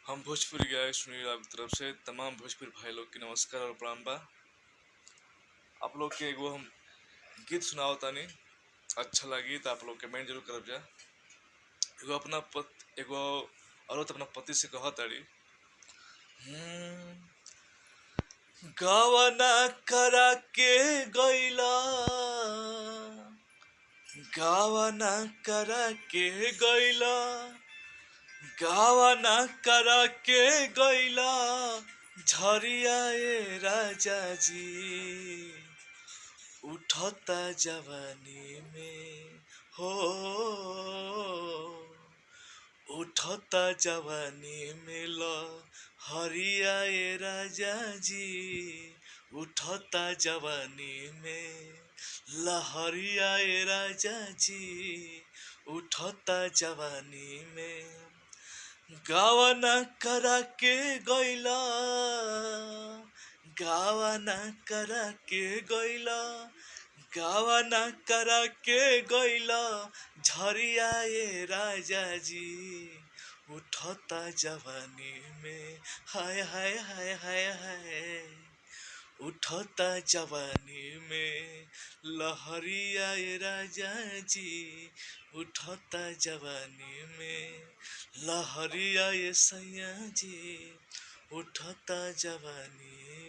हम भोजपुरी गायक सुनील आप तरफ से तमाम भोजपुरी भाई लोग के नमस्कार और प्रणाम बा। आप लोग के एगो हम गीत सुनाओ तानी, अच्छा लगी तो आप लोग कमेंट जरूर करब जा। एगो औरत अपना पति से कहत तारी, गवना करा के गईला, गवना करा के गईला, गवना करा के गईला, झरिया ए राजा जी, उठता जवानी में हो, उठता जवानी में लो हरिया ए राजा जी, उठता जवानी में लहरिया ए राजा जी, उठता जवानी में। गावना करा के गईला, गावना करा के गईला, गावना करा के गईला, झरिया ए राजा जी, उठता जवानी में। हाय हाय हाय हाय हाय, उठता जवानी में लहरिया ए राजा जी, उठता जवानी में लहरिया ए सैया जी, उठता जवानी